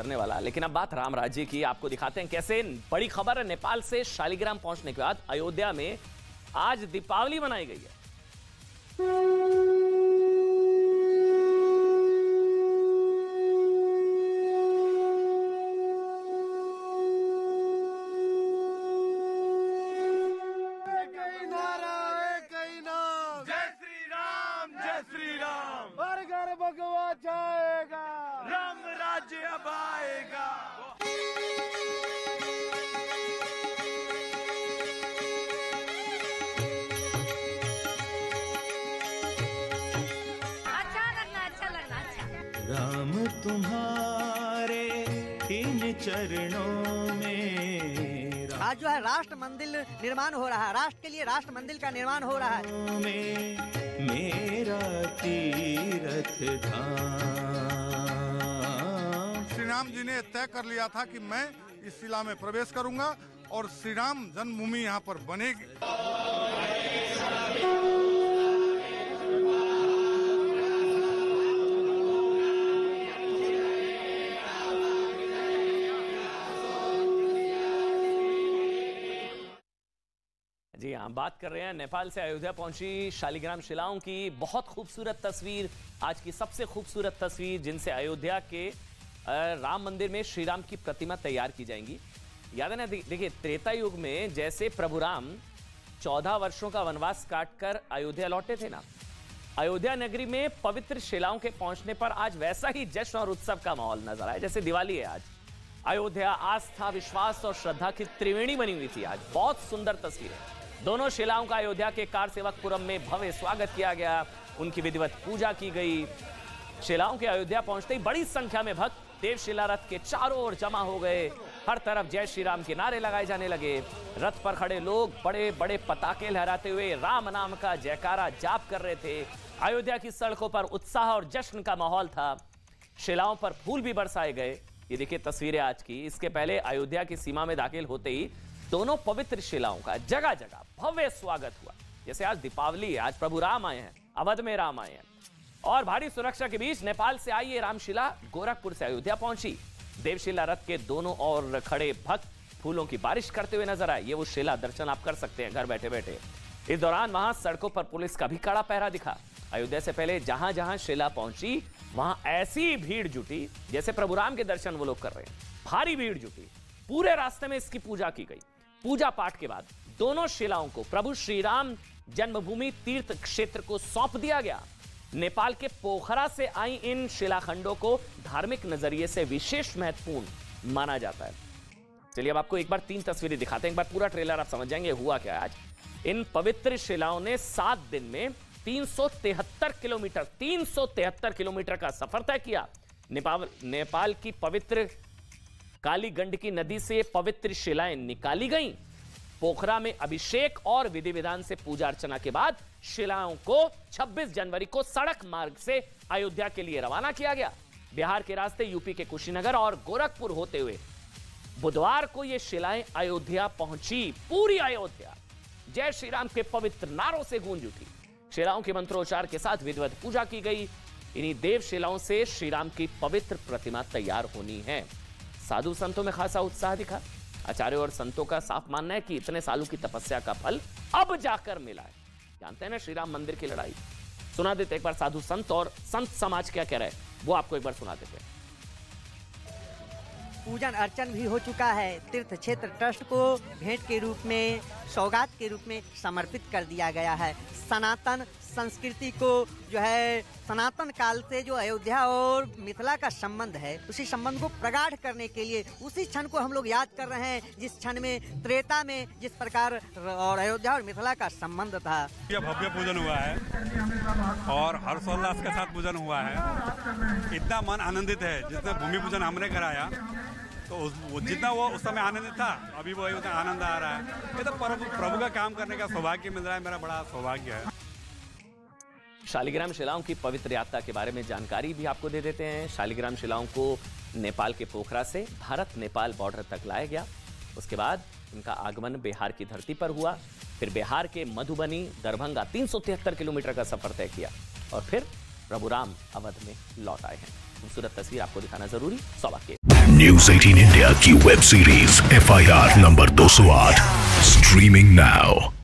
सुधरने वाला। लेकिन अब बात राम राज्य की, आपको दिखाते हैं कैसे बड़ी खबर है। नेपाल से शालिग्राम पहुंचने के बाद अयोध्या में आज दीपावली मनाई गई है। भगवा जाएगा, राम राज्य अब आएगा। अच्छा लगना। राम तुम्हारे इन चरणों में, आज जो है राष्ट्र मंदिर निर्माण हो रहा है, राष्ट्र के लिए राष्ट्र मंदिर का निर्माण हो रहा है। मेरा तीर्थ धाम। श्री राम जी ने तय कर लिया था कि मैं इस शिला में प्रवेश करूंगा और श्री राम जन्मभूमि यहाँ पर बनेगी। जी हाँ, बात कर रहे हैं नेपाल से अयोध्या पहुंची शालिग्राम शिलाओं की। बहुत खूबसूरत तस्वीर, आज की सबसे खूबसूरत तस्वीर, जिनसे अयोध्या के राम मंदिर में श्री राम की प्रतिमा तैयार की जाएंगी। याद है ना, देखिए त्रेता युग में जैसे प्रभु राम 14 वर्षों का वनवास काटकर अयोध्या लौटे थे ना, अयोध्या नगरी में पवित्र शिलाओं के पहुंचने पर आज वैसा ही जश्न और उत्सव का माहौल नजर आया जैसे दिवाली है आज। अयोध्या आस्था, विश्वास और श्रद्धा की त्रिवेणी बनी हुई थी। आज बहुत सुंदर तस्वीर है। दोनों शिलाओं का अयोध्या के कारसेवकपुरम में भव्य स्वागत किया गया, उनकी विधिवत पूजा की गई। शिलाओं के अयोध्या पहुंचते ही बड़ी संख्या में भक्त देवशिला रथ के चारों ओर जमा हो गए। हर तरफ जय श्री राम के नारे लगाए जाने लगे। रथ पर खड़े लोग बड़े बड़े पताके लहराते हुए राम नाम का जयकारा जाप कर रहे थे। अयोध्या की सड़कों पर उत्साह और जश्न का माहौल था। शिलाओं पर फूल भी बरसाए गए। ये देखिए तस्वीरें आज की। इसके पहले अयोध्या की सीमा में दाखिल होते ही दोनों पवित्र शिलाओं का जगह जगह भव्य स्वागत हुआ। जैसे आज दीपावली है, आज प्रभु राम आए हैं, अवध में राम आए हैं। और भारी सुरक्षा के बीच नेपाल से आई ये रामशिला गोरखपुर से अयोध्या पहुंची। देवशिला रथ के दोनों ओर खड़े भक्त फूलों की बारिश करते हुए नजर आए। ये वो शिला दर्शन आप कर सकते हैं घर बैठे बैठे। इस दौरान वहां सड़कों पर पुलिस का भी कड़ा पहरा दिखा। अयोध्या से पहले जहां जहां शिला पहुंची वहां ऐसी भीड़ जुटी जैसे प्रभु राम के दर्शन वो लोग कर रहे हैं। भारी भीड़ जुटी, पूरे रास्ते में इसकी पूजा की गई। पूजा पाठ के बाद दोनों शिलाओं को प्रभु श्री राम जन्मभूमि तीर्थ क्षेत्र को सौंप दिया गया। नेपाल के पोखरा से आई इन शिलाखंडों को धार्मिक नजरिए से विशेष महत्वपूर्ण माना जाता है। चलिए अब आपको एक बार 3 तस्वीरें दिखाते हैं, एक बार पूरा ट्रेलर आप समझ जाएंगे हुआ क्या है आज। इन पवित्र शिलाओं ने 7 दिन में 373 किलोमीटर का सफर तय किया। नेपाल की पवित्र काली गंडकी नदी से पवित्र शिलाएं निकाली गईं। पोखरा में अभिषेक और विधि विधान से पूजा अर्चना के बाद शिलाओं को 26 जनवरी को सड़क मार्ग से अयोध्या के लिए रवाना किया गया। बिहार के रास्ते यूपी के कुशीनगर और गोरखपुर होते हुए बुधवार को ये शिलाएं अयोध्या पहुंची। पूरी अयोध्या जय श्री राम के पवित्र नारों से गूंज उठी। शिलाओं के मंत्रोच्चार के साथ विधिवत पूजा की गई। इन्हीं देव शिलाओं से श्री राम की पवित्र प्रतिमा तैयार होनी है। साधु संतों में खासा उत्साह दिखा। आचार्यों और संतों का साफ मानना है कि इतने सालों की तपस्या का फल अब जाकर मिला है। जानते हैं ना श्री राम मंदिर की लड़ाई। सुना देते एक बार साधु संत और संत समाज क्या कह रहे हैं, वो आपको एक बार सुना देते हैं। पूजन अर्चन भी हो चुका है। तीर्थ क्षेत्र ट्रस्ट को भेंट के रूप में, सौगात के रूप में समर्पित कर दिया गया है। सनातन संस्कृति को जो है, सनातन काल से जो अयोध्या और मिथिला का संबंध है, उसी संबंध को प्रगाढ़ करने के लिए उसी क्षण को हम लोग याद कर रहे हैं जिस क्षण में त्रेता में जिस प्रकार और अयोध्या और मिथिला का संबंध था। यह भव्य पूजन हुआ है और हर्षोल्लास के साथ पूजन हुआ है। इतना मन आनंदित है जितना भूमि पूजन हमने कराया, तो जितना वो उस समय आनंदित था, अभी वो उतना आनंद आ रहा है। ये तो प्रभु का काम करने का सौभाग्य मिल रहा है, मेरा बड़ा सौभाग्य है। शालिग्राम शिलाओं की पवित्र यात्रा के बारे में जानकारी भी आपको दे देते हैं। शालिग्राम शिलाओं को नेपाल के पोखरा से भारत नेपाल बॉर्डर तक लाया गया। उसके बाद इनका आगमन बिहार की धरती पर हुआ। फिर बिहार के मधुबनी, दरभंगा 373 किलोमीटर का सफर तय किया और फिर प्रभु राम अवध में लौट आए हैं। खूबसूरत तस्वीर आपको दिखाना जरूरी। सौभाग्य। न्यूज़ 18 इंडिया की web series FIR number 208 streaming now.